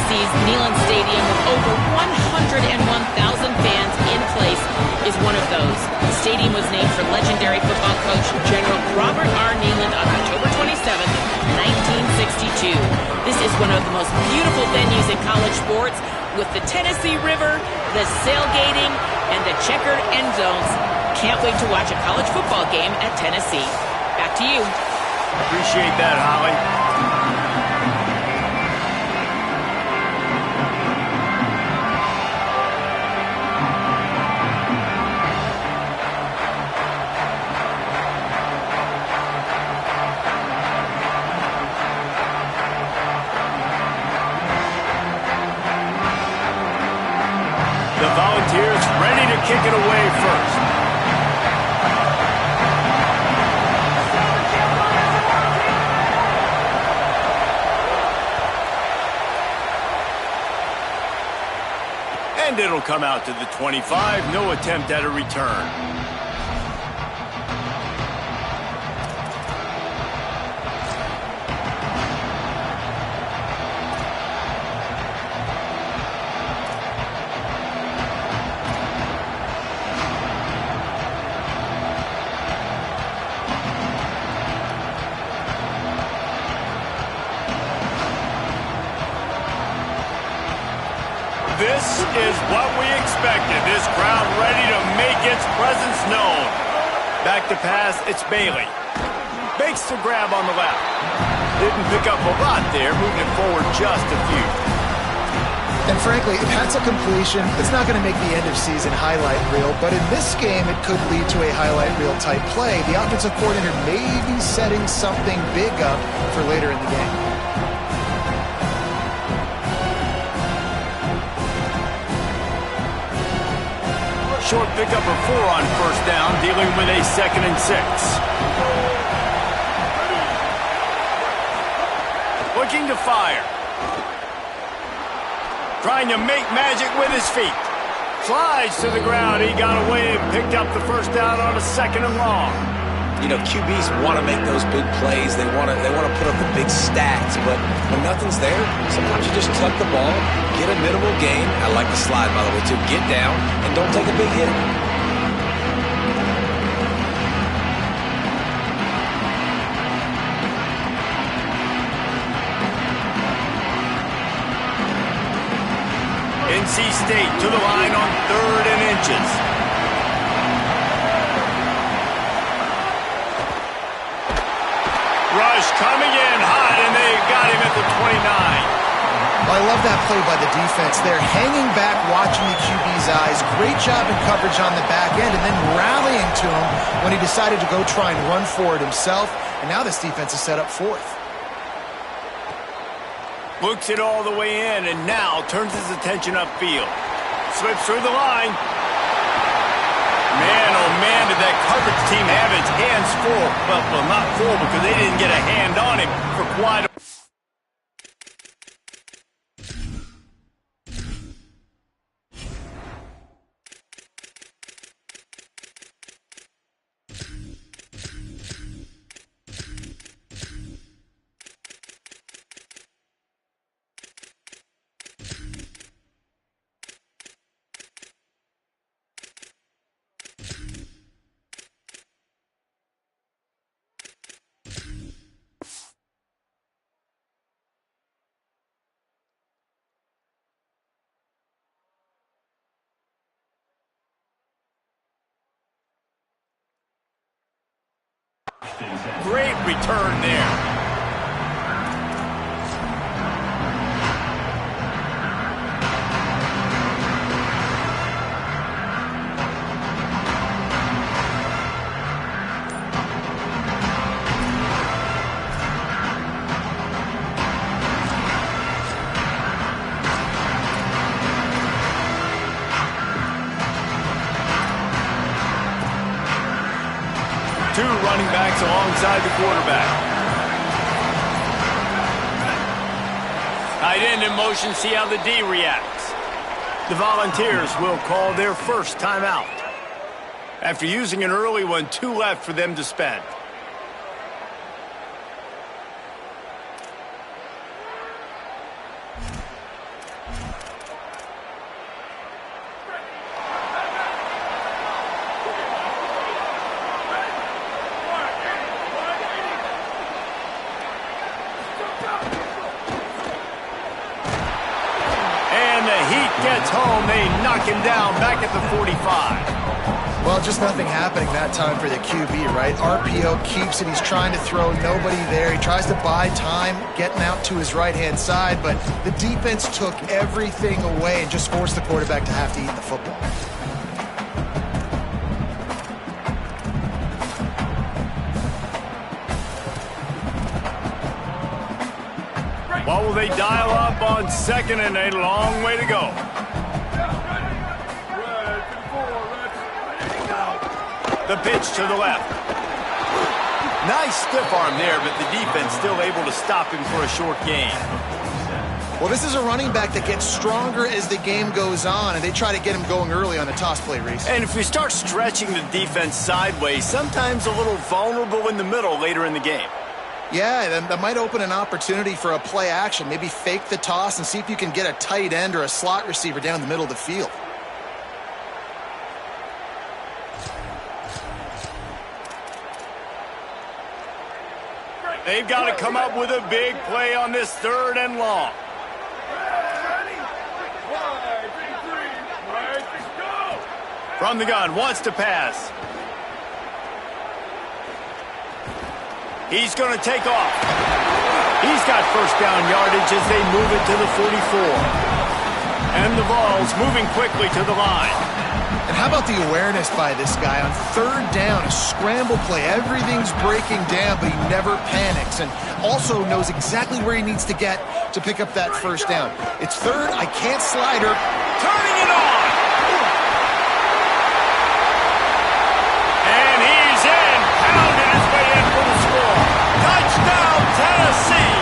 Tennessee's Neyland Stadium with over 101,000 fans in place is one of those. The stadium was named for legendary football coach General Robert R. Neyland on October 27, 1962. This is one of the most beautiful venues in college sports, with the Tennessee River, the sailgating, and the checkered end zones. Can't wait to watch a college football game at Tennessee. Back to you. Appreciate that, Holly. The Volunteers ready to kick it away first. And it'll come out to the 25. No attempt at a return. This is what we expected. This crowd ready to make its presence known. Back to pass, it's Bailey. Makes the grab on the left. Didn't pick up a lot there, moving it forward just a few. And frankly, if that's a completion, it's not going to make the end of season highlight reel, but in this game, it could lead to a highlight reel type play. The offensive coordinator may be setting something big up for later in the game. Short pickup of 4 on first down, dealing with a 2nd and 6. Looking to fire. Trying to make magic with his feet. Slides to the ground. He got away and picked up the first down on a 2nd and long. You know, QBs want to make those big plays. They want to put up the big stats, but when nothing's there, sometimes you just tuck the ball, get a minimal gain. I like the slide, by the way, too. Get down and don't take a big hit. NC State to the line on 3rd and inches. Rush coming in hot, and they got him at the 29. Well, I love that play by the defense. They're hanging back, watching the QB's eyes. Great job in coverage on the back end, and then rallying to him when he decided to go try and run for it himself. And now this defense is set up 4th. Looks it all the way in, and now turns his attention upfield. Slips through the line. Man, oh man, did that coverage team have its hands full. Well, not full because they didn't get a hand on him for quite a... Great return there. Two running backs alongside the quarterback. Tight end in motion, see how the D reacts. The Volunteers will call their first timeout. After using an early one, 2 left for them to spend. heat gets home, they knock him down back at the 45. Well, just nothing happening that time for the QB, right? RPO keeps it. He's trying to throw, nobody there. He tries to buy time, getting out to his right-hand side, but the defense took everything away and just forced the quarterback to have to eat the football. What will they dial up on 2nd and a long way to go? The pitch to the left. Nice stiff arm there, but the defense still able to stop him for a short gain. Well, this is a running back that gets stronger as the game goes on, and they try to get him going early on the toss play, Reese. And if we start stretching the defense sideways, sometimes a little vulnerable in the middle later in the game. Yeah, that might open an opportunity for a play action. Maybe fake the toss and see if you can get a tight end or a slot receiver down the middle of the field. They've got to come up with a big play on this 3rd and long. From the gun, wants to pass. He's going to take off. He's got first down yardage as they move it to the 44. And the ball's moving quickly to the line. And how about the awareness by this guy on 3rd down, a scramble play. Everything's breaking down, but he never panics and also knows exactly where he needs to get to pick up that first down. It's 3rd, I can't slide her. Turning it on! And he's in, pounding his way in for the score. Touchdown, Tennessee!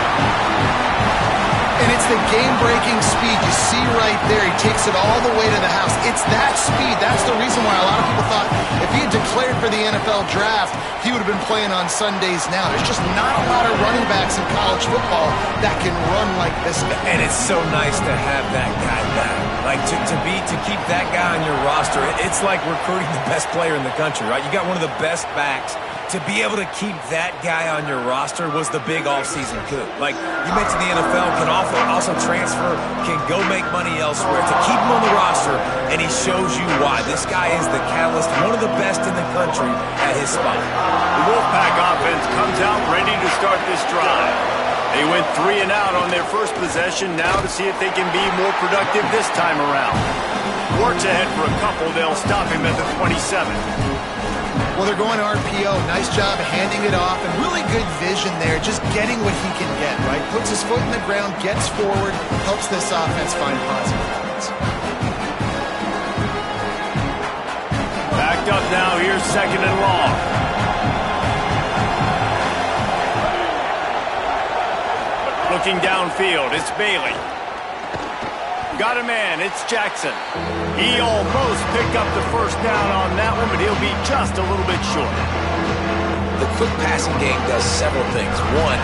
And it's the game-breaking speed. You see right there, he takes it all the way to the house. It's that speed. That's the reason why a lot of people thought if he had declared for the NFL draft, he would have been playing on Sundays now. There's just not a lot of running backs in college football that can run like this guy. And it's so nice to have that guy back. Like, to keep that guy on your roster, it's like recruiting the best player in the country, right? You got one of the best backs. To be able to keep that guy on your roster was the big offseason coup. Like, you mentioned the NFL can also transfer, can go make money elsewhere. To keep him on the roster, and he shows you why. This guy is the catalyst, one of the best in the country at his spot. The Wolfpack offense comes out ready to start this drive. They went 3 and out on their first possession, now to see if they can be more productive this time around. Works ahead for a couple, they'll stop him at the 27. Well, they're going RPO. Nice job handing it off and really good vision there, just getting what he can get, right? Puts his foot in the ground, gets forward, helps this offense find positive points. Backed up now, here's 2nd and long. Looking downfield, it's Bailey. Got a man, it's Jackson. He almost picked up the first down on that one, but he'll be just a little bit short. The quick passing game does several things. One,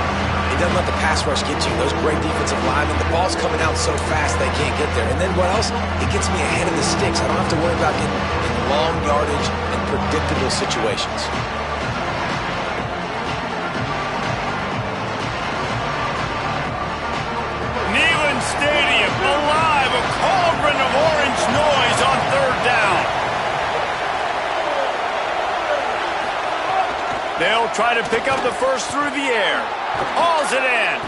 it doesn't let the pass rush get you. Those great defensive linemen, the ball's coming out so fast they can't get there. And then what else? It gets me ahead of the sticks. I don't have to worry about getting in long yardage and predictable situations. Neyland Stadium, alive, a cauldron of orange noise on 3rd down. They'll try to pick up the first through the air. Hauls it in.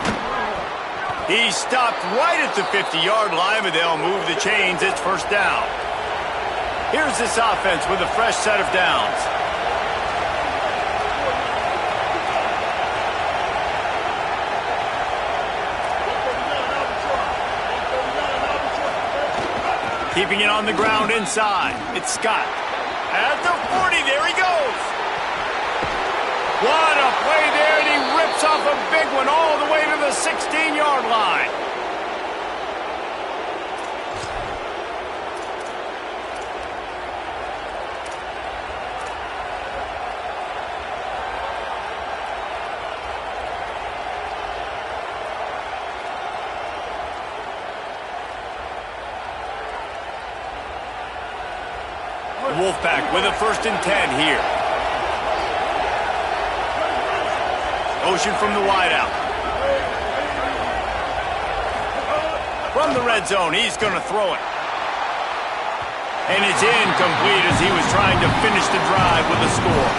He stopped right at the 50-yard line, but they'll move the chains. It's first down. Here's this offense with a fresh set of downs. Keeping it on the ground inside. It's Scott. At the 40, there he goes. What a play there, and he rips off a big one all the way to the 16-yard line. Wolfpack with a 1st and 10 here. Motion from the wideout. From From the red zone, he's going to throw it. And it's incomplete as he was trying to finish the drive with a score.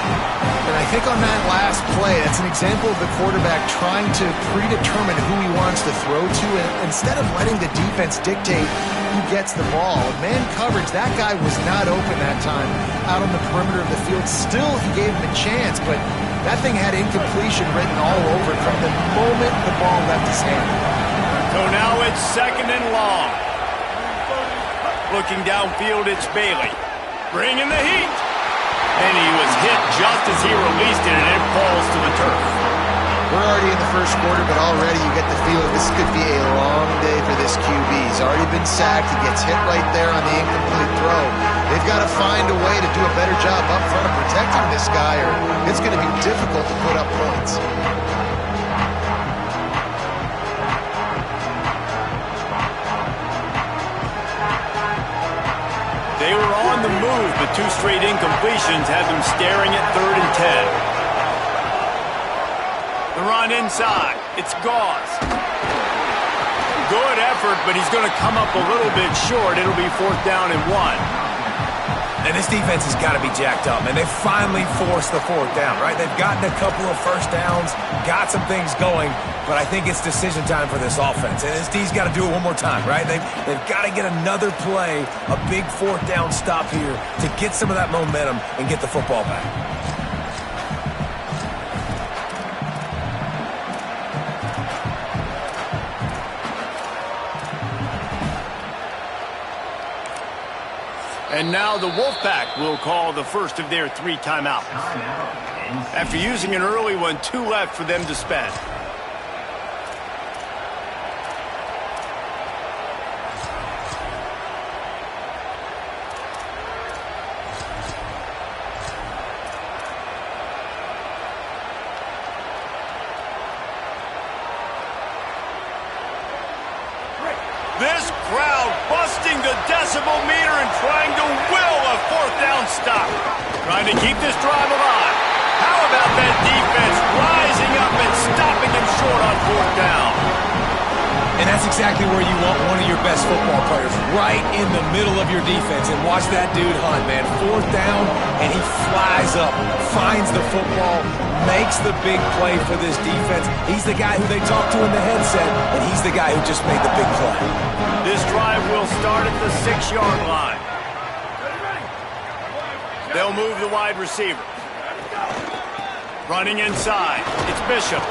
And I think on that last play, that's an example of the quarterback trying to predetermine who he wants to throw to, and instead of letting the defense dictate who gets the ball. Man coverage, that guy was not open that time out on the perimeter of the field. Still, he gave him a chance, but that thing had incompletion written all over it from the moment the ball left his hand. So now it's 2nd and long. Looking downfield, it's Bailey. Bringing the heat. And he was hit just as he released it, and it falls to the turf. We're already in the first quarter, but already you get the feeling this could be a long day for this QB. He's already been sacked. He gets hit right there on the incomplete throw. They've got to find a way to do a better job up front of protecting this guy, or it's going to be difficult to put up points. They were on the move, but 2 straight incompletions had them staring at 3rd and 10. The run inside. It's Gauze. Good effort, but he's going to come up a little bit short. It'll be 4th down and 1. And this defense has got to be jacked up, and they finally forced the 4th down, right? They've gotten a couple of first downs, got some things going, but I think it's decision time for this offense. And this D's got to do it one more time, right? They've got to get another play, a big 4th down stop here to get some of that momentum and get the football back. And now the Wolfpack will call the first of their 3 timeouts. After using an early one, 2 left for them to spend. This crowd busting the decibel meter and trying to will a 4th down stop. Trying to keep this drive alive. How about that defense rising up and stopping him short on 4th down? And that's exactly where you want one of your best football players, right in the middle of your defense. And watch that dude hunt, man. 4th down, and he flies up, finds the football, makes the big play for this defense. He's the guy who they talk to in the headset, and he's the guy who just made the big play. This drive will start at the 6-yard line. They'll move the wide receiver. Running inside, it's Bishop.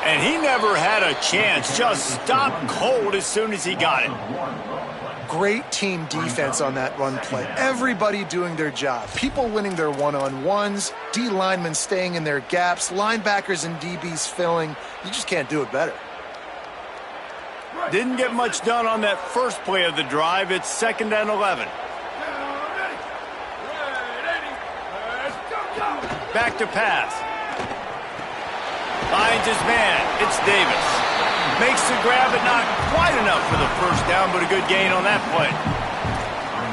And he never had a chance, just stopped cold as soon as he got it. Great team defense on that run play. Everybody doing their job. People winning their one-on-ones, D linemen staying in their gaps, linebackers and DBs filling. You just can't do it better. Didn't get much done on that first play of the drive. It's 2nd and 11. Back to pass. Finds his man. It's Davis. Makes the grab, but not quite enough for the 1st down, but a good gain on that play.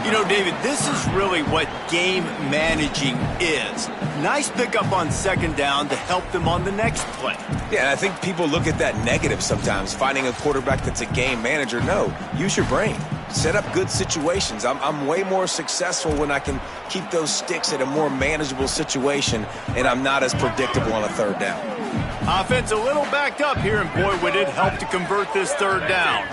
You know, David, this is really what game managing is. Nice pickup on 2nd down to help them on the next play. Yeah, and I think people look at that negative sometimes, finding a quarterback that's a game manager. No, use your brain. Set up good situations. I'm way more successful when I can keep those sticks at a more manageable situation, and I'm not as predictable on a 3rd down. Offense a little backed up here, and boy, would it help to convert this 3rd down.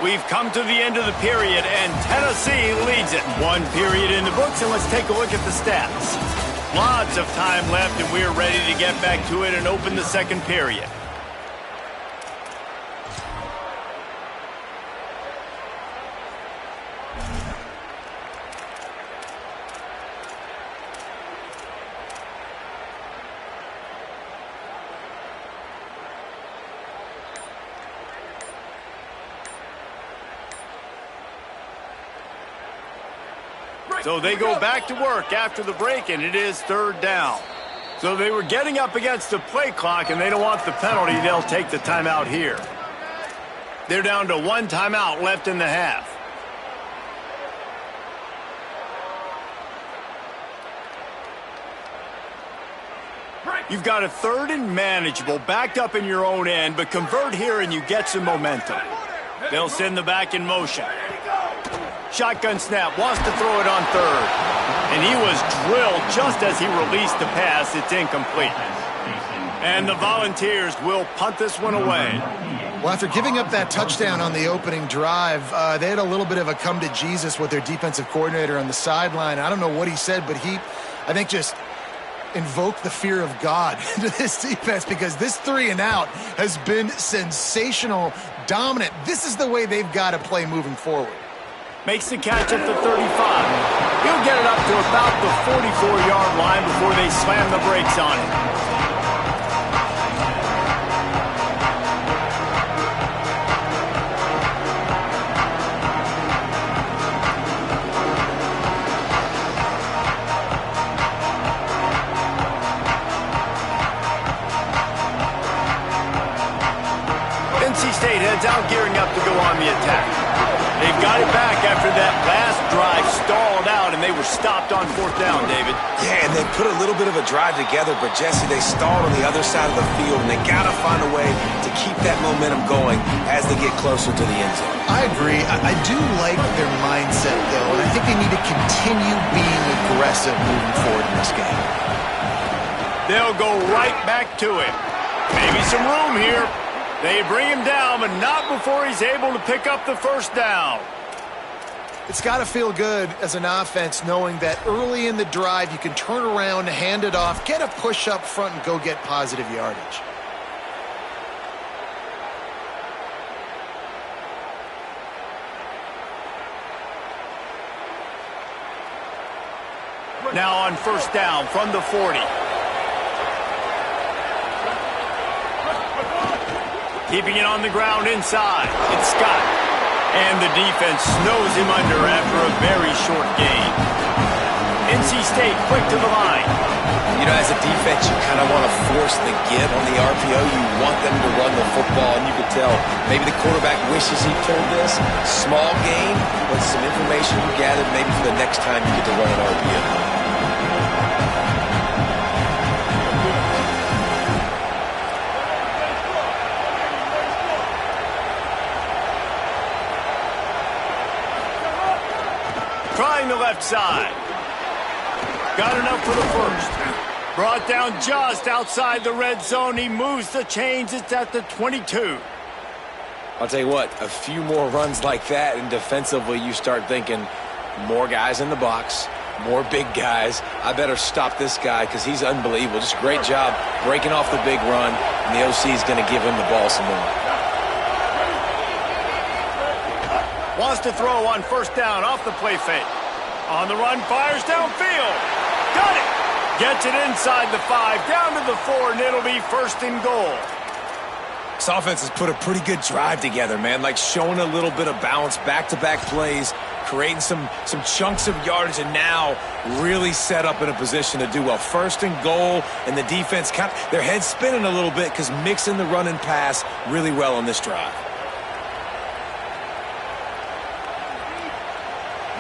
We've come to the end of the period, and Tennessee leads it. 1 period in the books, and let's take a look at the stats. Lots of time left, and we're ready to get back to it and open the 2nd period. So they go back to work after the break, and it is 3rd down. So they were getting up against the play clock, and they don't want the penalty. They'll take the timeout here. They're down to 1 timeout left in the half. You've got a 3rd and manageable, backed up in your own end, but convert here and you get some momentum. They'll send the back in motion. Shotgun snap, wants to throw it on 3rd. And he was drilled just as he released the pass. It's incomplete. And the Volunteers will punt this one away. Well, after giving up that touchdown on the opening drive, they had a little bit of a come to Jesus with their defensive coordinator on the sideline. I don't know what he said, but he, I think, just invoked the fear of God into this defense, because this 3 and out has been sensational, dominant. This is the way they've got to play moving forward. Makes the catch at the 35. He'll get it up to about the 44-yard line before they slam the brakes on it. NC State heads out, gearing up to go on the attack. They've got it back after that last drive stalled out, and they were stopped on 4th down, David. Yeah, and they put a little bit of a drive together, but, Jesse, they stalled on the other side of the field, and they got to find a way to keep that momentum going as they get closer to the end zone. I agree. I do like their mindset, though, and I think they need to continue being aggressive moving forward in this game. They'll go right back to it. Maybe some room here. They bring him down, but not before he's able to pick up the 1st down. It's got to feel good as an offense knowing that early in the drive you can turn around, hand it off, get a push up front, and go get positive yardage. Now on 1st down from the 40. Keeping it on the ground inside. It's Scott. And the defense snows him under after a very short gain. NC State quick to the line. You know, as a defense, you kind of want to force the give on the RPO. You want them to run the football, and you could tell maybe the quarterback wishes he pulled this. Small gain, but some information you gathered maybe for the next time you get to run an RPO. Trying the left side. Got enough for the 1st. Brought down just outside the red zone. He moves the chains. It's at the 22. I'll tell you what, a few more runs like that, and defensively you start thinking more guys in the box, more big guys. I better stop this guy because he's unbelievable. Just a great job breaking off the big run, and the OC is going to give him the ball some more. Wants to throw on 1st down off the play fake. On the run, fires downfield. Got it. Gets it inside the 5, down to the 4, and it'll be 1st and goal. This offense has put a pretty good drive together, man. Like showing a little bit of balance, back-to-back plays, creating some chunks of yardage, and now really set up in a position to do well. 1st and goal, and the defense, their heads spinning a little bit because mixing the run and pass really well on this drive.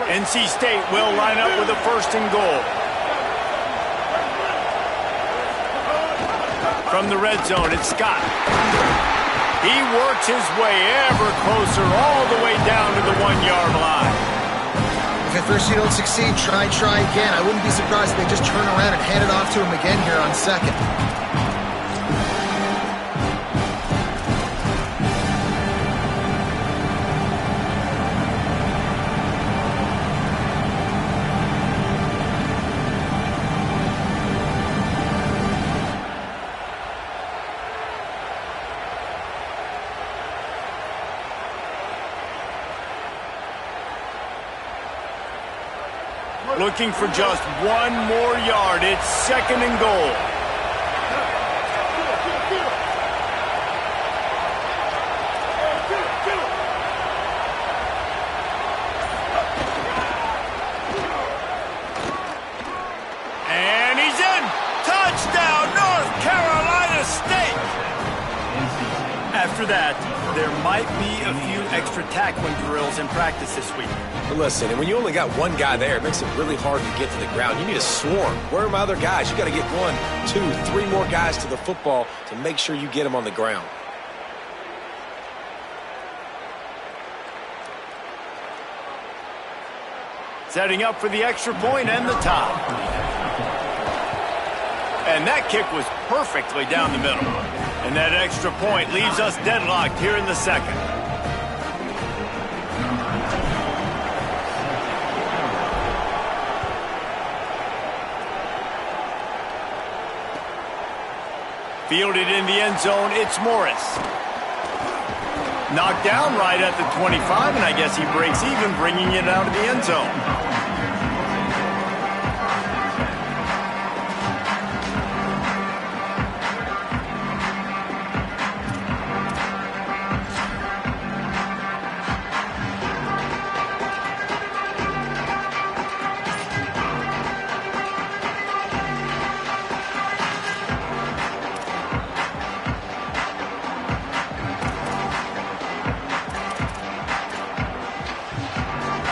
NC State will line up with a 1st and goal. From the red zone, it's Scott. He works his way ever closer all the way down to the 1-yard line. If at first you don't succeed, try again. I wouldn't be surprised if they just turn around and hand it off to him again here on 2nd. Looking for just 1 more yard. It's 2nd and goal. And he's in. Touchdown, North Carolina State. After that, there might be a few extra tackling drills in practice this week. But listen, and when you only got one guy there, it makes it really hard to get to the ground. You need a swarm. Where are my other guys? You got to get 1, 2, 3 more guys to the football to make sure you get them on the ground. Setting up for the extra point and the top. And that kick was perfectly down the middle. And that extra point leaves us deadlocked here in the second. Fielded in the end zone, it's Morris. Knocked down right at the 25, and I guess he breaks even, bringing it out of the end zone.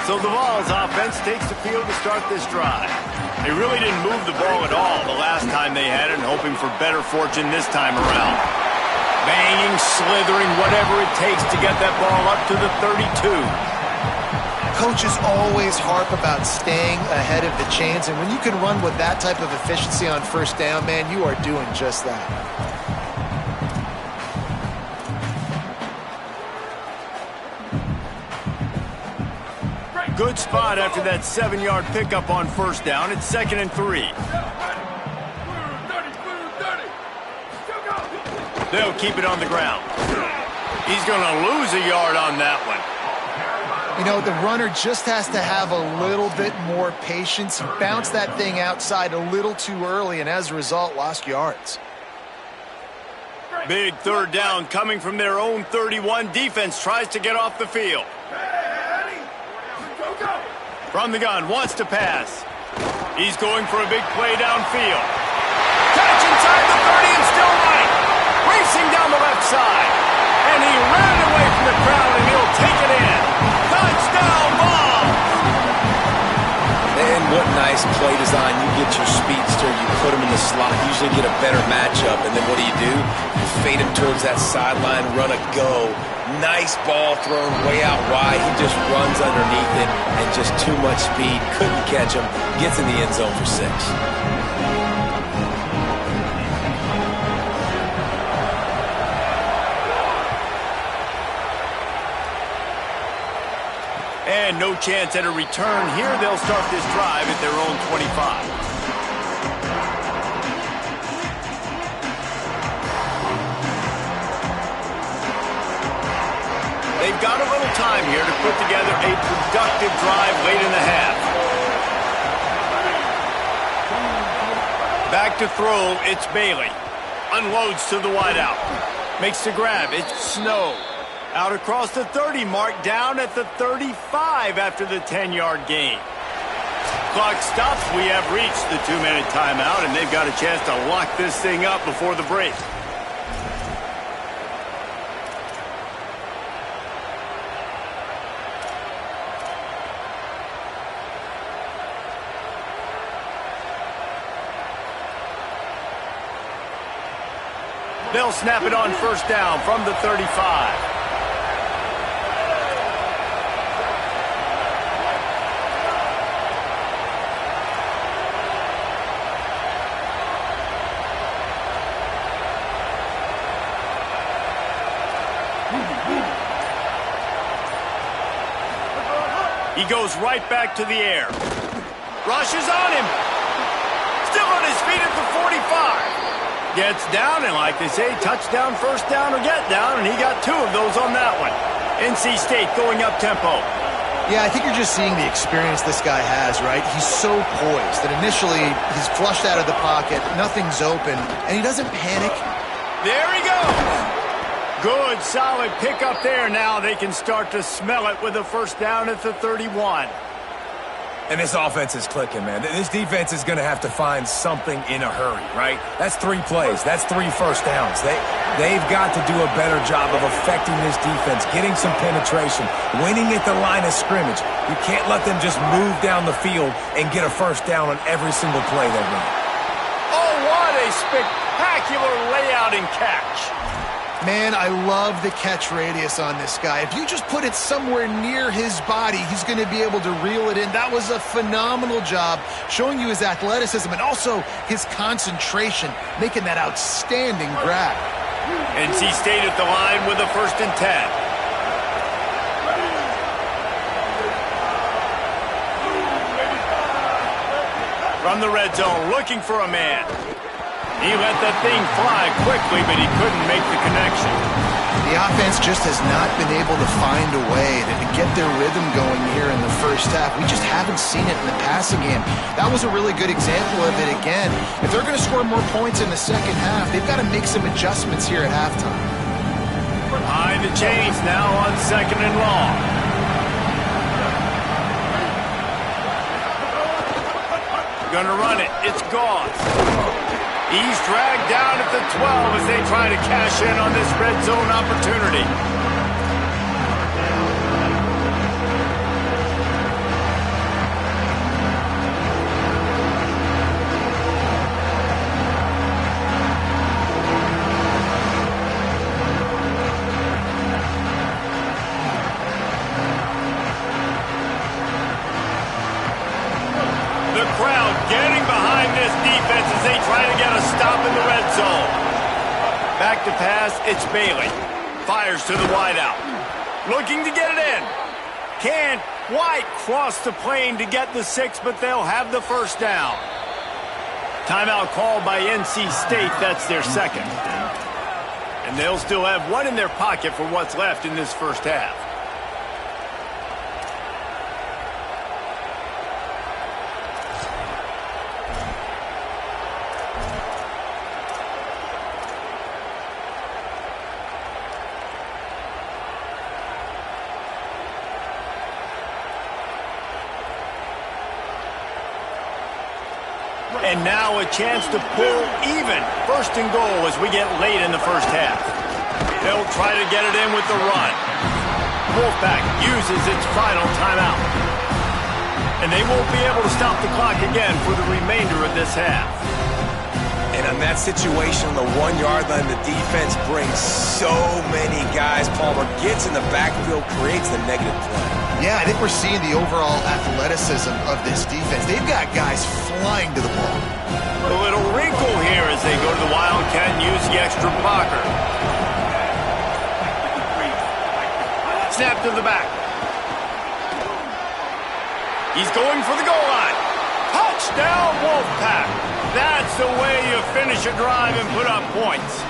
So the Vols offense takes the field to start this drive. They really didn't move the ball at all the last time they had it, and hoping for better fortune this time around. Banging, slithering, whatever it takes to get that ball up to the 32. Coaches always harp about staying ahead of the chains, and when you can run with that type of efficiency on first down, man, you are doing just that. Good spot after that 7-yard pickup on first down. It's 2nd and 3. They'll keep it on the ground. He's going to lose a yard on that one. You know, the runner just has to have a little bit more patience. He bounced that thing outside a little too early, and as a result, lost yards. Big third down coming from their own 31. Defense tries to get off the field. From the gun, wants to pass. He's going for a big play downfield. Catch inside the 30 and still running. Racing down the left side. And he ran away from the crowd, and he'll take it in. Touchdown ball! And what nice play design. You get your speedster, you put him in the slot, usually get a better matchup, and then what do? You fade him towards that sideline, run a go. Nice ball thrown way out wide. He just runs underneath it, and just too much speed. Couldn't catch him. Gets in the end zone for 6. And no chance at a return here. They'll start this drive at their own 25. They've got a little time here to put together a productive drive late in the half. Back to throw, it's Bailey. Unloads to the wideout. Makes the grab, it's Snow. Out across the 30 mark, down at the 35 after the 10-yard gain. Clock stops, we have reached the 2-minute timeout, and they've got a chance to lock this thing up before the break. They'll snap it on first down from the 35. He goes right back to the air. Rushes on him. Still on his feet at the 45. Gets down, and like they say, touchdown, first down, or get down, and he got 2 of those on that one. NC State going up tempo. Yeah, I think you're just seeing the experience this guy has, right? He's so poised that initially he's flushed out of the pocket, nothing's open, and he doesn't panic. There he goes. Good, solid pickup there. Now they can start to smell it with a first down at the 31. And this offense is clicking, man. This defense is going to have to find something in a hurry, right? That's 3 plays. That's 3 first downs. They've got to do a better job of affecting this defense, getting some penetration, winning at the line of scrimmage. You can't let them just move down the field and get a first down on every single play they run. Oh, what a spectacular layout and catch. Man, I love the catch radius on this guy. If you just put it somewhere near his body, he's going to be able to reel it in. That was a phenomenal job, showing you his athleticism and also his concentration, making that outstanding grab. NC State at the line with a 1st and 10. From the red zone, looking for a man. He let that thing fly quickly, but he couldn't make the connection. The offense just has not been able to find a way to get their rhythm going here in the first half. We just haven't seen it in the passing game. That was a really good example of it again. If they're going to score more points in the second half, they've got to make some adjustments here at halftime. Behind the chains now on 2nd and long. Gonna run it. It's gone. He's dragged down at the 12 as they try to cash in on this red zone opportunity. The crowd getting behind this defense as they try to get a stop in the red zone. Back to pass, it's Bailey. Fires to the wideout. Looking to get it in. Can't quite cross the plane to get the 6, but they'll have the first down. Timeout called by NC State. That's their 2nd. And they'll still have 1 in their pocket for what's left in this first half. And now a chance to pull even. 1st and goal as we get late in the first half. They'll try to get it in with the run. Wolfpack uses its final timeout. And they won't be able to stop the clock again for the remainder of this half. And on that situation, on the 1-yard line, the defense brings so many guys. Palmer gets in the backfield, creates the negative play. Yeah, I think we're seeing the overall athleticism of this defense. They've got guys flying to the ball. A little wrinkle here as they go to the Wildcat and use the extra blocker. Snap to the back. He's going for the goal line. Touchdown, Wolfpack. That's the way you finish a drive and put up points.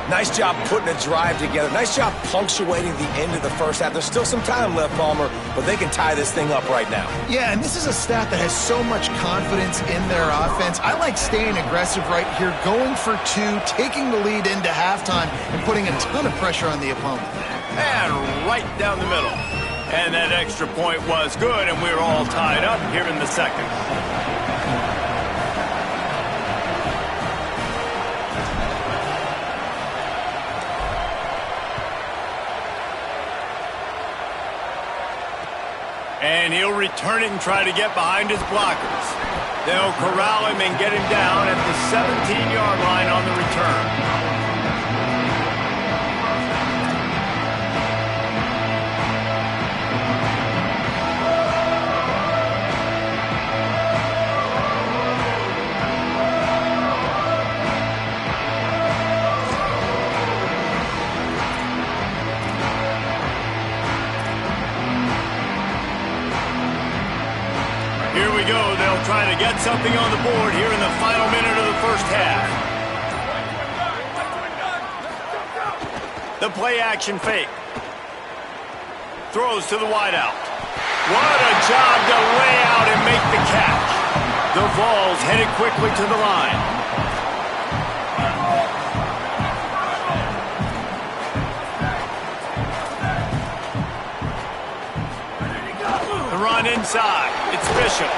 Nice job putting a drive together. Nice job punctuating the end of the first half. There's still some time left, Palmer, but they can tie this thing up right now. Yeah, and this is a staff that has so much confidence in their offense. I like staying aggressive right here, going for 2, taking the lead into halftime, and putting a ton of pressure on the opponent. And right down the middle. And that extra point was good, and we're all tied up here in the 2nd. And he'll return it and try to get behind his blockers. They'll corral him and get him down at the 17-yard line on the return. Here we go. They'll try to get something on the board here in the final minute of the first half. The play action fake. Throws to the wideout. What a job to lay out and make the catch. The Vols headed quickly to the line. The run inside. It's Bishop.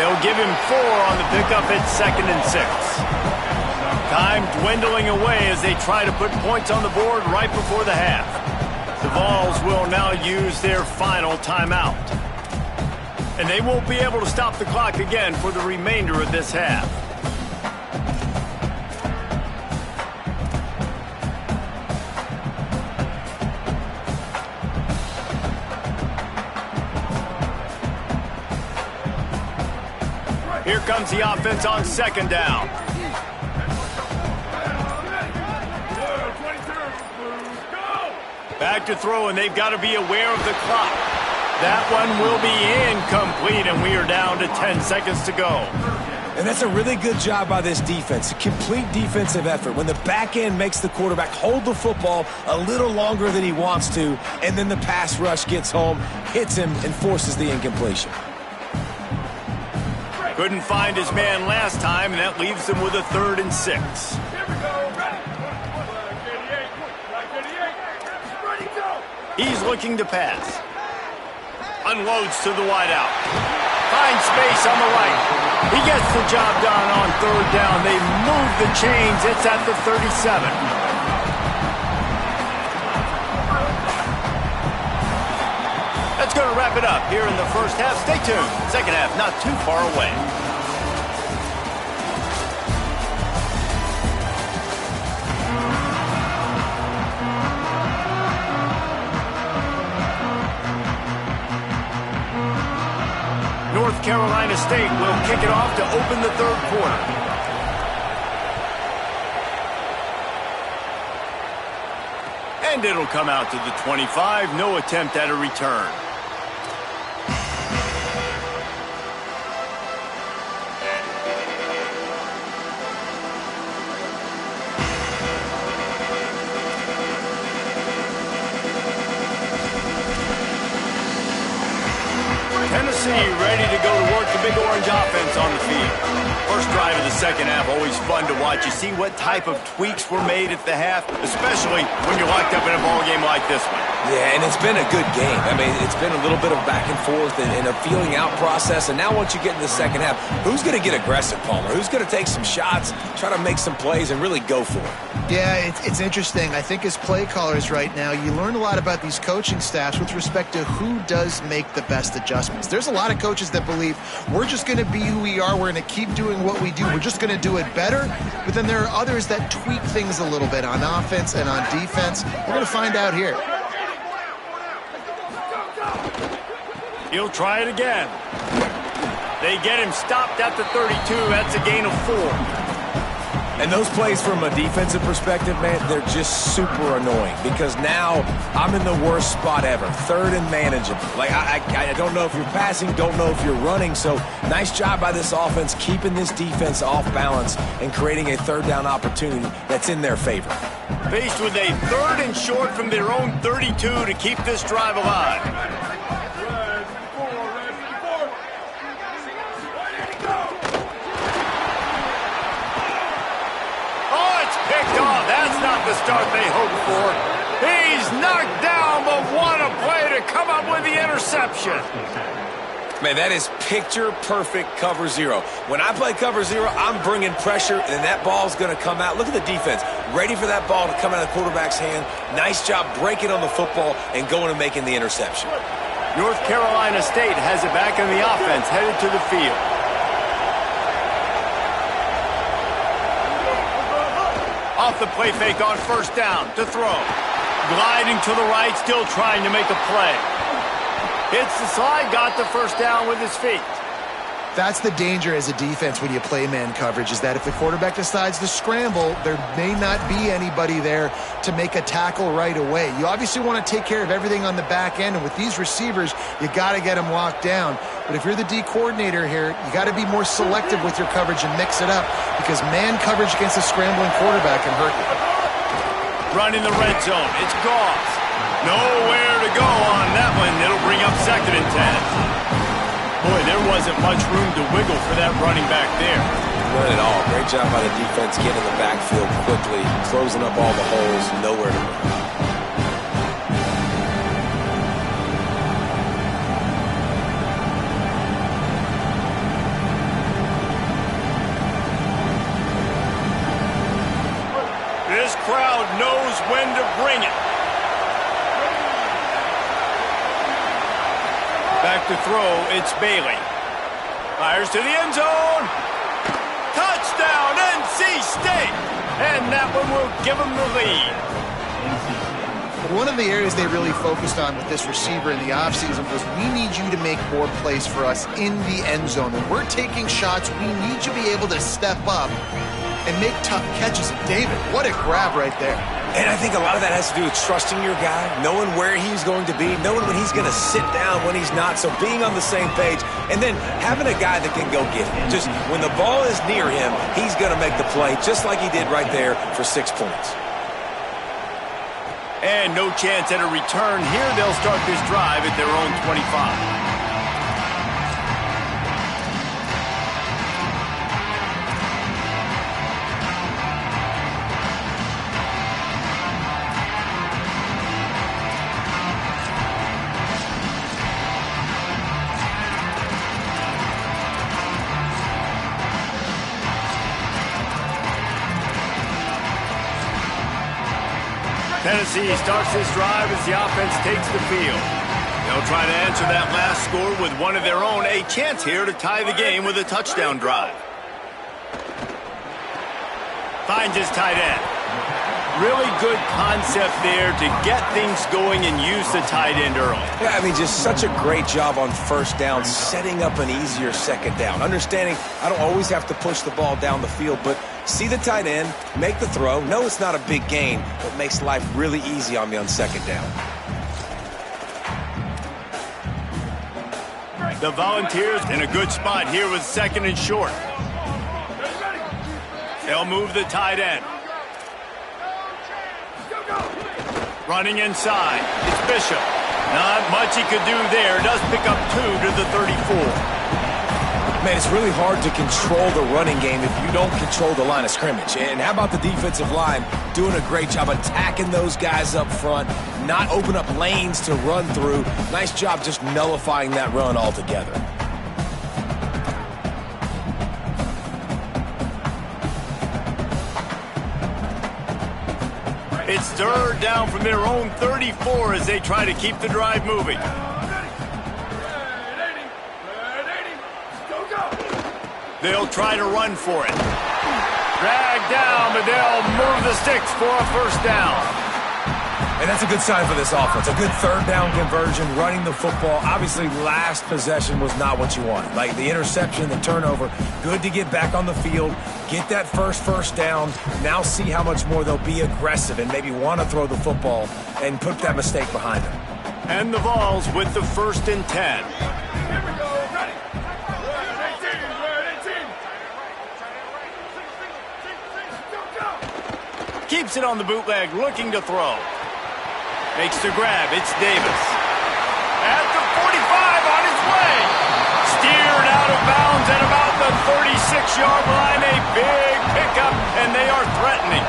They'll give him 4 on the pickup at 2nd and 6. Time dwindling away as they try to put points on the board right before the half. The Vols will now use their final timeout. And they won't be able to stop the clock again for the remainder of this half. Here comes the offense on 2nd down. Back to throw, and they've got to be aware of the clock. That one will be incomplete, and we are down to 10 seconds to go. And that's a really good job by this defense, a complete defensive effort. When the back end makes the quarterback hold the football a little longer than he wants to, and then the pass rush gets home, hits him, and forces the incompletion. Couldn't find his man last time, and that leaves them with a 3rd and 6. He's looking to pass. Unloads to the wideout. Finds space on the right. He gets the job done on 3rd down. They move the chains. It's at the 37. That's going to wrap it up here in the first half. Stay tuned. Second half not too far away. North Carolina State will kick it off to open the 3rd quarter. And it'll come out to the 25. No attempt at a return. Tennessee ready to go to work the Big Orange offense on the field. First drive of the second half, always fun to watch. You see what type of tweaks were made at the half, especially when you're locked up in a ball game like this one. Yeah, and it's been a good game. I mean, it's been a little bit of back and forth and a feeling out process. And now once you get in the second half, who's going to get aggressive, Palmer? Who's going to take some shots, try to make some plays, and really go for it? Yeah, it's interesting. I think as play callers right now, you learn a lot about these coaching staffs with respect to who does make the best adjustments. There's a lot of coaches that believe we're just going to be who we are. We're going to keep doing what we do. We're just going to do it better. But then there are others that tweak things a little bit on offense and on defense. We're going to find out here. He'll try it again. They get him stopped at the 32. That's a gain of 4. And those plays from a defensive perspective, man, they're just super annoying because now I'm in the worst spot ever. 3rd and manageable. Like, I don't know if you're passing, don't know if you're running. So nice job by this offense keeping this defense off balance and creating a 3rd down opportunity that's in their favor. Faced with a 3rd and short from their own 32 to keep this drive alive. That's not the start they hoped for. He's knocked down, but what a play to come up with the interception. Man, that is picture-perfect cover 0. When I play cover 0, I'm bringing pressure, and that ball's going to come out. Look at the defense. Ready for that ball to come out of the quarterback's hand. Nice job breaking on the football and going and making the interception. North Carolina State has it back in the offense, headed to the field. Off the play fake on 1st down to throw. Gliding to the right, still trying to make a play. Hits the slide, got the 1st down with his feet. That's the danger as a defense when you play man coverage, is that if the quarterback decides to scramble, there may not be anybody there to make a tackle right away. You obviously want to take care of everything on the back end, and with these receivers, you got to get them locked down. But if you're the D coordinator here, you got to be more selective with your coverage and mix it up, because man coverage against a scrambling quarterback can hurt you. Run in the red zone. It's Goff. Nowhere to go on that one. It'll bring up 2nd and 10. Boy, there wasn't much room to wiggle for that running back there. None at all. Great job by the defense getting in the backfield quickly, closing up all the holes, nowhere to run. when to bring it. Back to throw, it's Bailey. Fires to the end zone. Touchdown, NC State! And that one will give them the lead. One of the areas they really focused on with this receiver in the offseason was we need you to make more plays for us in the end zone. When we're taking shots, we need you to be able to step up and make tough catches. And David, what a grab right there. And I think a lot of that has to do with trusting your guy, knowing where he's going to be, knowing when he's going to sit down, when he's not, so being on the same page, and then having a guy that can go get it. Just when the ball is near him, he's going to make the play, just like he did right there for 6 points. And no chance at a return here. They'll start this drive at their own 25. Tennessee starts this drive as the offense takes the field. They'll try to answer that last score with one of their own. A chance here to tie the game with a touchdown drive. Finds his tight end. Really good concept there to get things going and use the tight end early. Yeah, I mean, just such a great job on first down, setting up an easier second down. Understanding I don't always have to push the ball down the field, but see the tight end, make the throw. No, it's not a big gain, but makes life really easy on me on second down. The Volunteers in a good spot here with second and short. They'll move the tight end. Running inside, it's Bishop. Not much he could do there. Does pick up 2 to the 34. Man, it's really hard to control the running game if you don't control the line of scrimmage. And how about the defensive line doing a great job attacking those guys up front, not open up lanes to run through. Nice job just nullifying that run altogether. It's third down from their own 34 as they try to keep the drive moving. They'll try to run for it. Dragged down, but they'll move the sticks for a first down. And that's a good sign for this offense. A good third down conversion, running the football. Obviously, last possession was not what you wanted. Like the interception, the turnover. Good to get back on the field, get that first down. Now see how much more they'll be aggressive and maybe want to throw the football and put that mistake behind them. And the Vols with the 1st and 10. Here we go. Ready. Keeps it on the bootleg, looking to throw. Makes the grab, it's Davis. At the 45 on his way. Steered out of bounds at about the 36-yard line. A big pickup, and they are threatening.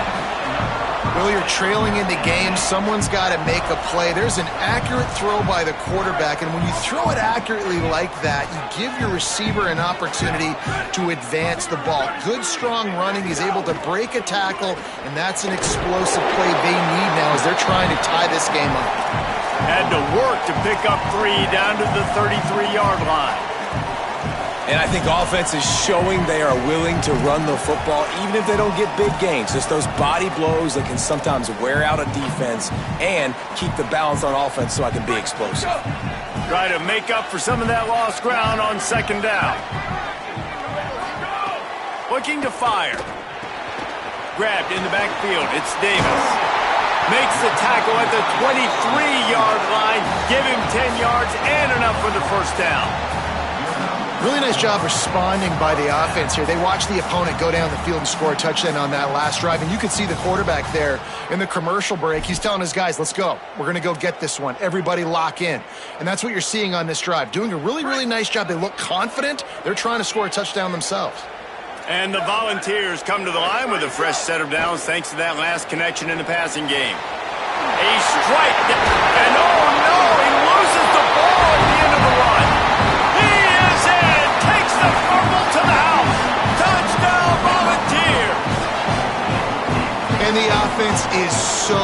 Well, you're trailing in the game. Someone's got to make a play. There's an accurate throw by the quarterback, and when you throw it accurately like that, you give your receiver an opportunity to advance the ball. Good, strong running. He's able to break a tackle, and that's an explosive play they need now as they're trying to tie this game up. Had to work to pick up 3 down to the 33-yard line. And I think offense is showing they are willing to run the football, even if they don't get big gains. Just those body blows that can sometimes wear out a defense and keep the balance on offense so I can be explosive. Try to make up for some of that lost ground on second down. Looking to fire. Grabbed in the backfield. It's Davis. Makes the tackle at the 23-yard line. Give him 10 yards and enough for the first down. Really nice job responding by the offense here. They watched the opponent go down the field and score a touchdown on that last drive, and you could see the quarterback there in the commercial break. He's telling his guys, let's go. We're going to go get this one. Everybody lock in. And that's what you're seeing on this drive. Doing a really, really nice job. They look confident. They're trying to score a touchdown themselves. And the Volunteers come to the line with a fresh set of downs thanks to that last connection in the passing game. A strike, and oh no, he loses the ball at the end of the run. He is in, takes the fumble to the house. Touchdown, Volunteers. And the offense is so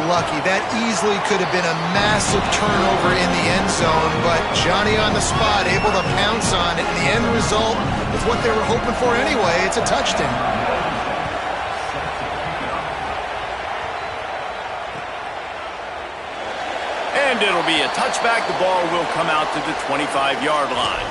lucky. That easily could have been a massive turnover in the end zone, but Johnny on the spot, able to pounce on it. And the end result is what they were hoping for anyway. It's a touchdown. And it'll be a touchback. The ball will come out to the 25-yard line.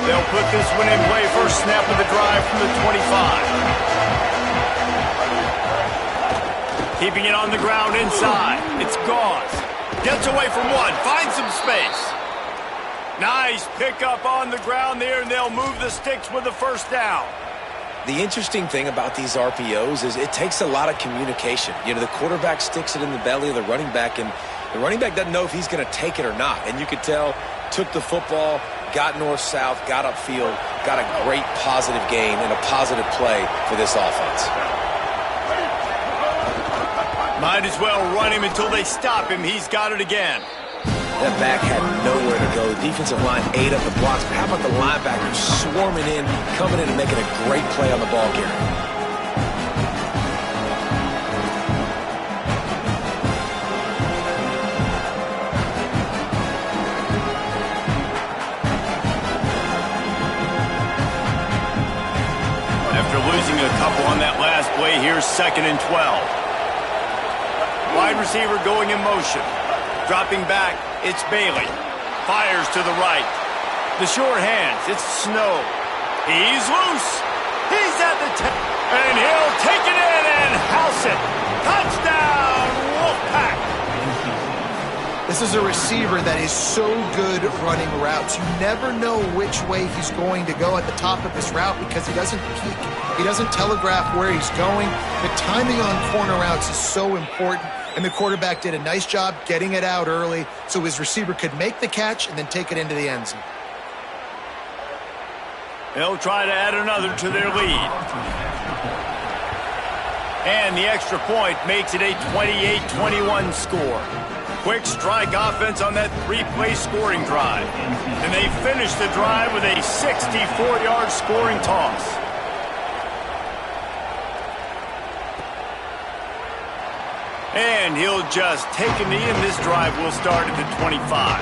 They'll put this one in play. First snap of the drive from the 25. Keeping it on the ground inside. It's Gauze. Gets away from one. Finds some space. Nice pickup on the ground there, and they'll move the sticks with the first down. The interesting thing about these RPOs is it takes a lot of communication. You know, the quarterback sticks it in the belly of the running back, and the running back doesn't know if he's going to take it or not. And you could tell, took the football, got north-south, got upfield, got a great positive gain and a positive play for this offense. Might as well run him until they stop him. He's got it again. That back had nowhere to go. The defensive line ate up the blocks. But how about the linebackers swarming in, coming in and making a great play on the ball carrier? Losing a couple on that last play. Here's 2nd and 12. Wide receiver going in motion. Dropping back, it's Bailey. Fires to the right. The short hands, it's Snow. He's loose. He's at the 10. And he'll take it in and house it. Touchdown, Wolfpack. This is a receiver that is so good running routes. You never know which way he's going to go at the top of this route because he doesn't peek. He doesn't telegraph where he's going. The timing on corner routes is so important, and the quarterback did a nice job getting it out early so his receiver could make the catch and then take it into the end zone. They'll try to add another to their lead. And the extra point makes it a 28-21 score. Quick strike offense on that 3-play scoring drive. And they finish the drive with a 64-yard scoring toss. And he'll just take a knee, and this drive will start at the 25.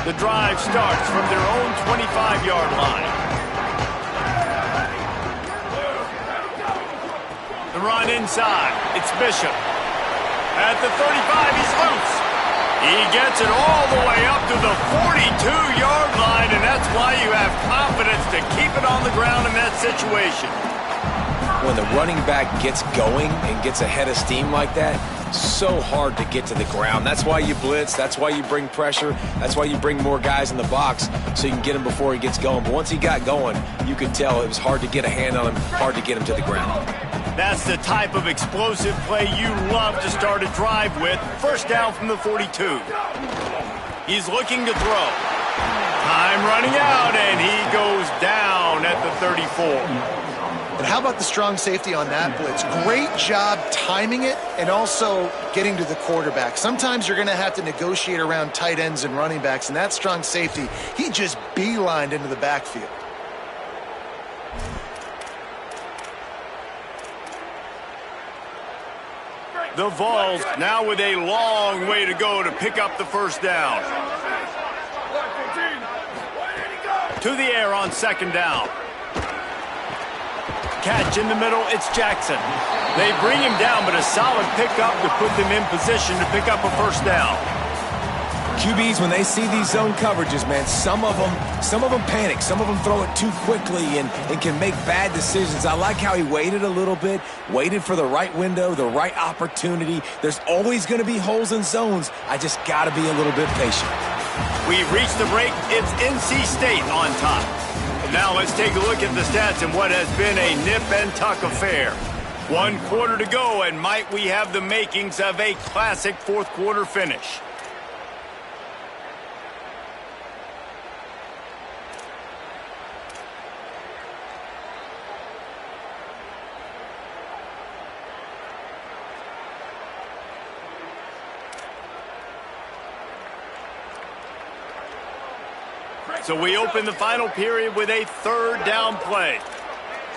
The drive starts from their own 25-yard line. The run inside. It's Bishop. At the 35, he's loose. He gets it all the way up to the 42-yard line, and that's why you have confidence to keep it on the ground in that situation. When the running back gets going and gets ahead of steam like that, so hard to get to the ground. That's why you blitz. That's why you bring pressure. That's why you bring more guys in the box so you can get him before he gets going. But once he got going, you could tell it was hard to get a hand on him, hard to get him to the ground. That's the type of explosive play you love to start a drive with. First down from the 42. He's looking to throw. Time running out, and he goes down at the 34. But how about the strong safety on that blitz? Great job timing it and also getting to the quarterback. Sometimes you're going to have to negotiate around tight ends and running backs, and that strong safety, he just beelined into the backfield. The Vols now with a long way to go to pick up the first down. To the air on 2nd down. Catch in the middle, it's Jackson. They bring him down, but a solid pickup to put them in position to pick up a first down. QBs, when they see these zone coverages, man, some of them panic. Some of them throw it too quickly and can make bad decisions. I like how he waited a little bit, waited for the right window, the right opportunity. There's always going to be holes in zones. I just got to be a little bit patient. We've reached the break. It's NC State on top. And now let's take a look at the stats in what has been a nip-and-tuck affair. 1 quarter to go, and might we have the makings of a classic fourth-quarter finish. So we open the final period with a third down play.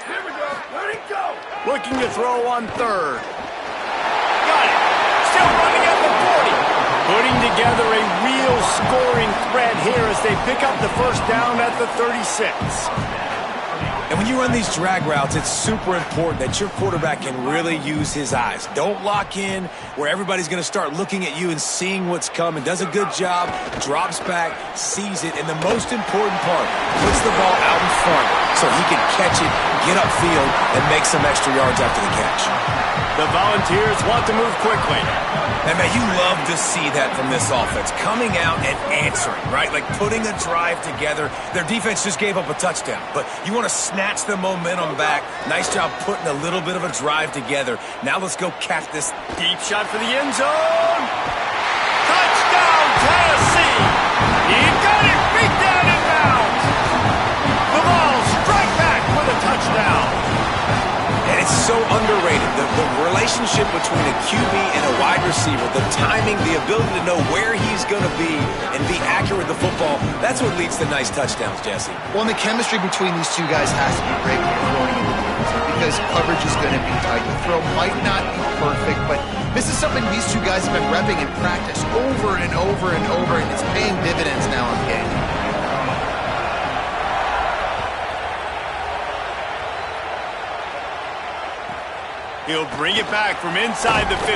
Here we go. Let it go. Looking to throw on third. Got it. Still running at the 40. Putting together a real scoring threat here as they pick up the first down at the 36. And when you run these drag routes, it's super important that your quarterback can really use his eyes. Don't lock in where everybody's going to start looking at you and seeing what's coming. Does a good job, drops back, sees it, and the most important part, puts the ball out in front so he can catch it, get upfield, and make some extra yards after the catch. The Volunteers want to move quickly. And, man, you love to see that from this offense. Coming out and answering, right? Like putting a drive together. Their defense just gave up a touchdown, but you want to snatch the momentum back. Nice job putting a little bit of a drive together. Now let's go catch this. Deep shot for the end zone. Touchdown, Tennessee. He got it. Beat down in bounds. The ball strike back with a touchdown. And it's so underrated. The relationship between a QB and a wide receiver, the timing, the ability to know where he's going to be and be accurate with the football, that's what leads to nice touchdowns, Jesse. Well, and the chemistry between these two guys has to be great when you're throwing into the end zone because coverage is going to be tight. The throw might not be perfect, but this is something these two guys have been repping in practice over and over and over, and it's paying dividends now in the game. He'll bring it back from inside the 15.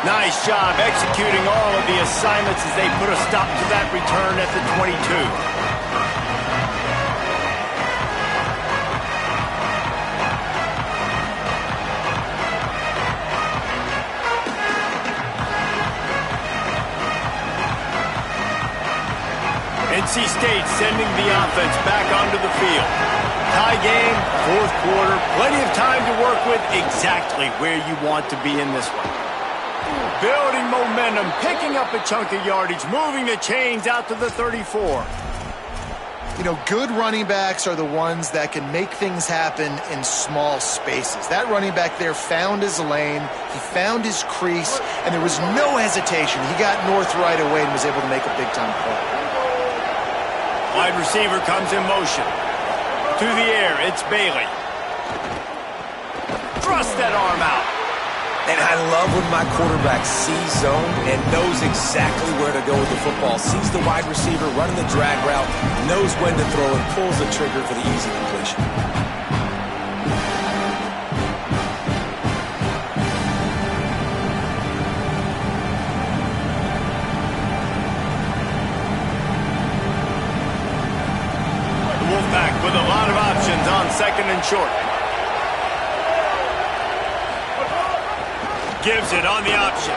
Nice job executing all of the assignments as they put a stop to that return at the 22. NC State sending the offense back onto the field. Tie game, fourth quarter, plenty of time to work with, exactly where you want to be in this one. Building momentum, picking up a chunk of yardage, moving the chains out to the 34. You know, good running backs are the ones that can make things happen in small spaces. That running back there found his lane, he found his crease, and there was no hesitation. He got north right away and was able to make a big-time play. Wide receiver comes in motion. To the air, it's Bailey. Thrust that arm out. And I love when my quarterback sees zone and knows exactly where to go with the football. Sees the wide receiver running the drag route, knows when to throw and pulls the trigger for the easy completion. Wolfpack with a lot of options on second and short. Gives it on the option.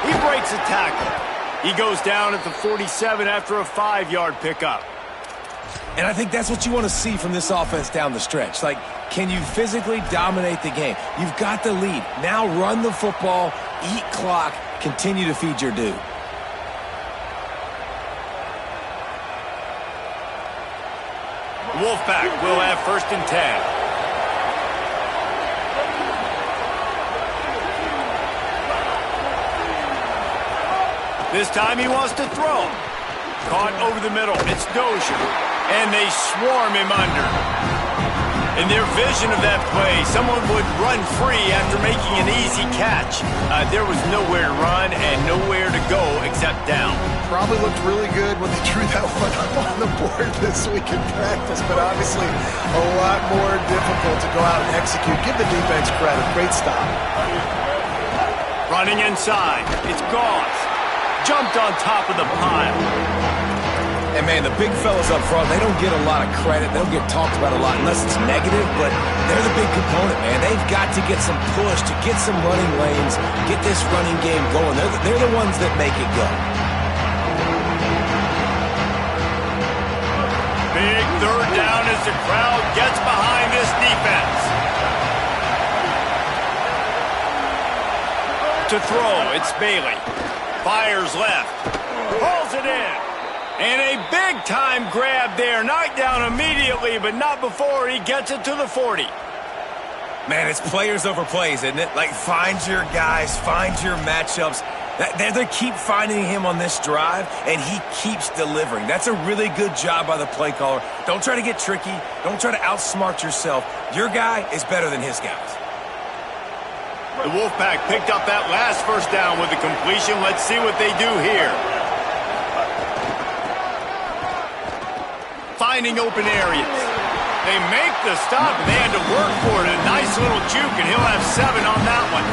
He breaks a tackle. He goes down at the 47 after a 5-yard pickup. And I think that's what you want to see from this offense down the stretch. Like, can you physically dominate the game? You've got the lead. Now run the football, eat clock, continue to feed your dude. Wolfpack will have first and 10. This time he wants to throw. Caught over the middle. It's Dozier. And they swarm him under. In their vision of that play, someone would run free after making an easy catch. There was nowhere to run and nowhere to go except down. Probably looked really good when they drew that one up on the board this week in practice, but obviously a lot more difficult to go out and execute. Give the defense credit. Great stop. Running inside. It's Gauze. jumped on top of the pile. And, man, the big fellas up front, they don't get a lot of credit. They don't get talked about a lot unless it's negative, but they're the big component, man. They've got to get some push, to get some running lanes, get this running game going. They're the ones that make it go. Big third down as the crowd gets behind this defense. To throw, it's Bailey. Fires left. Pulls it in. And a big-time grab there. Knocked down immediately, but not before he gets it to the 40. Man, it's players over plays, isn't it? Like, find your guys, find your matchups. They keep finding him on this drive, and he keeps delivering. That's a really good job by the play caller. Don't try to get tricky. Don't try to outsmart yourself. Your guy is better than his guys. The Wolfpack picked up that last first down with the completion. Let's see what they do here. Finding open areas. They make the stop, and they had to work for it. A nice little juke, and he'll have 7 on that one.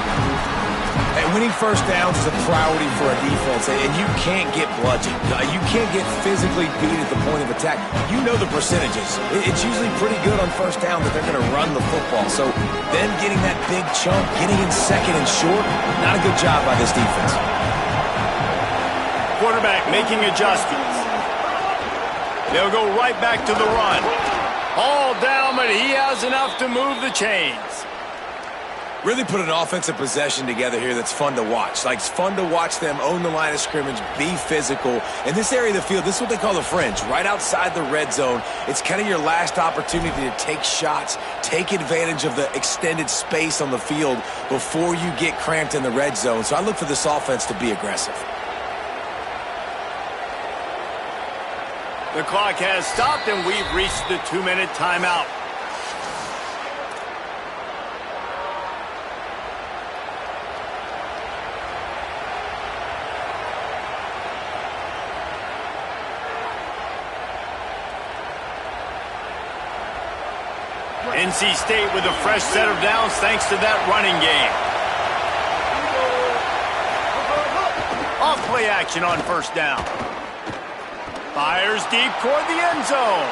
And winning first downs is a priority for a defense, and you can't get bludgeoned. You can't get physically beat at the point of attack. You know the percentages. It's usually pretty good on first down that they're going to run the football. So them getting that big chunk, getting in second and short, not a good job by this defense. Quarterback making adjustments. They'll go right back to the run. All down, but he has enough to move the chains. Really put an offensive possession together here that's fun to watch. Like, it's fun to watch them own the line of scrimmage, be physical. In this area of the field, this is what they call the fringe, right outside the red zone. It's kind of your last opportunity to take shots, take advantage of the extended space on the field before you get cramped in the red zone. So I look for this offense to be aggressive. The clock has stopped, and we've reached the 2-minute timeout. NC State with a fresh set of downs thanks to that running game. Off play action on first down. Fires deep toward the end zone.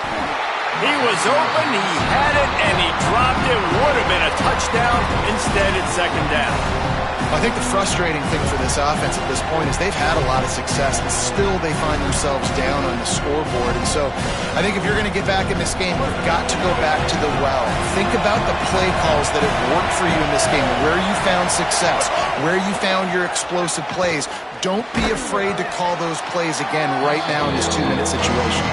He was open, he had it, and he dropped it. Would have been a touchdown. Instead, it's second down. I think the frustrating thing for this offense at this point is they've had a lot of success, and still they find themselves down on the scoreboard. And so I think if you're going to get back in this game, you've got to go back to the well. Think about the play calls that have worked for you in this game, where you found success, where you found your explosive plays. Don't be afraid to call those plays again right now in this 2-minute situation.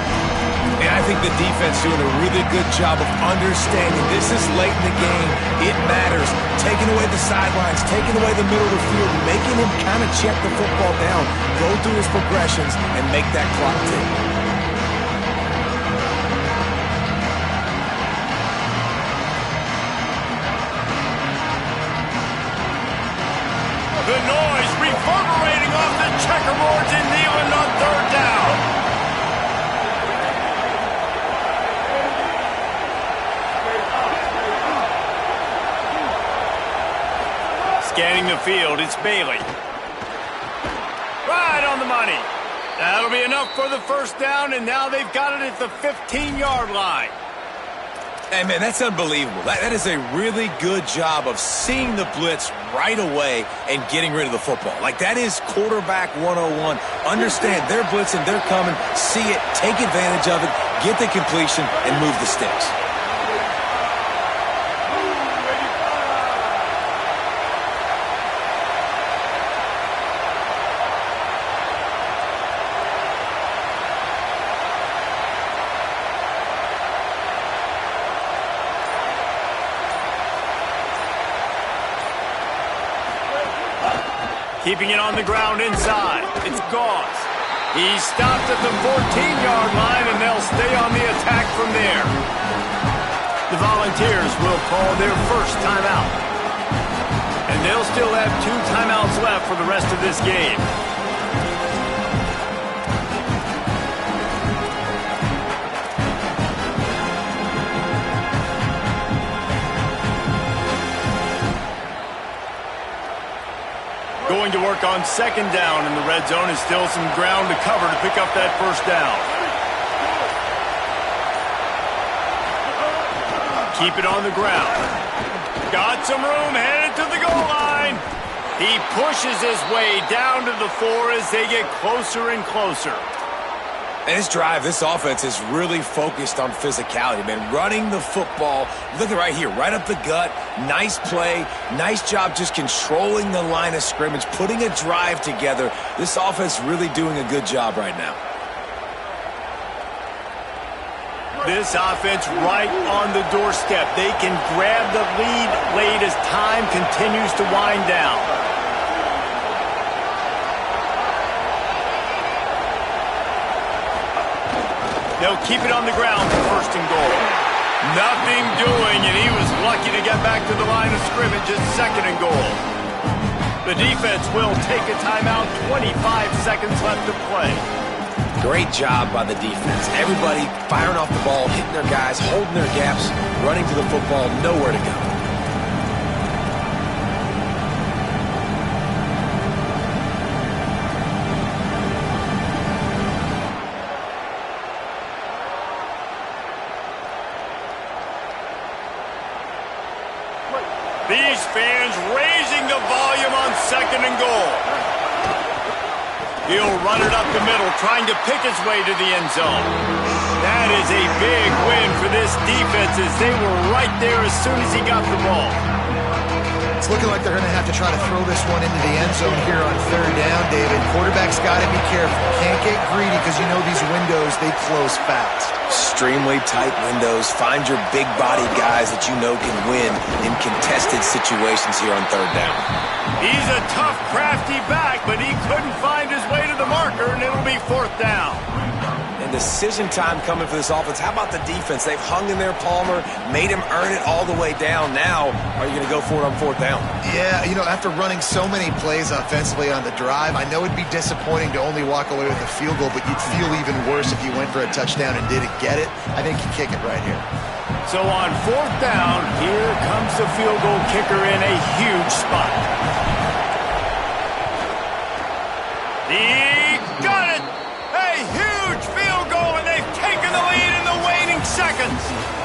And I think the defense doing a really good job of understanding this is late in the game. It matters. Taking away the sidelines, taking away the middle of the field, making him kind of check the football down, go through his progressions, and make that clock tick. The noise reverberating off the checkerboards in Neyland on third down. Scanning the field, it's Bailey. Right on the money. That'll be enough for the first down, and now they've got it at the 15-yard line. Hey, man, that's unbelievable. That is a really good job of seeing the blitz right away and getting rid of the football. Like, that is quarterback 101. Understand they're blitzing, they're coming, see it, take advantage of it, get the completion, and move the sticks. Keeping it on the ground inside. It's Gauze. He's stopped at the 14-yard line, and they'll stay on the attack from there. The Volunteers will call their first timeout. And they'll still have 2 timeouts left for the rest of this game. Going to work on second down in the red zone, and still some ground to cover to pick up that first down. Keep it on the ground. Got some room, headed to the goal line. He pushes his way down to the 4 as they get closer and closer. And this drive, this offense is really focused on physicality, man. Running the football, look at right here, right up the gut. Nice play, nice job just controlling the line of scrimmage, putting a drive together. This offense really doing a good job right now. This offense right on the doorstep. They can grab the lead late as time continues to wind down. They'll keep it on the ground for first and goal. Nothing doing, and he was lucky to get back to the line of scrimmage at second and goal. The defense will take a timeout. 25 seconds left to play. Great job by the defense. Everybody firing off the ball, hitting their guys, holding their gaps, running to the football, nowhere to go. These fans raising the volume on second and goal. He'll run it up the middle, trying to pick his way to the end zone. That is a big win for this defense as they were right there as soon as he got the ball. It's looking like they're going to have to try to throw this one into the end zone here on third down, David. Quarterback's got to be careful. Can't get greedy because you know these windows, they close fast. Extremely tight windows. Find your big-bodied guys that you know can win in contested situations here on third down. He's a tough, crafty back, but he couldn't find his way to the marker, and it'll be fourth down. And decision time coming for this offense. How about the defense? They've hung in there, Palmer, made him earn it all the way down. Now, are you going to go for it on fourth down? Yeah, you know, after running so many plays offensively on the drive, I know it'd be disappointing to only walk away with a field goal, but you'd feel even worse if you went for a touchdown and didn't get it. I think you kick it right here. So on fourth down, here comes the field goal kicker in a huge spot. He got it! A huge field goal, and they've taken the lead in the waning seconds.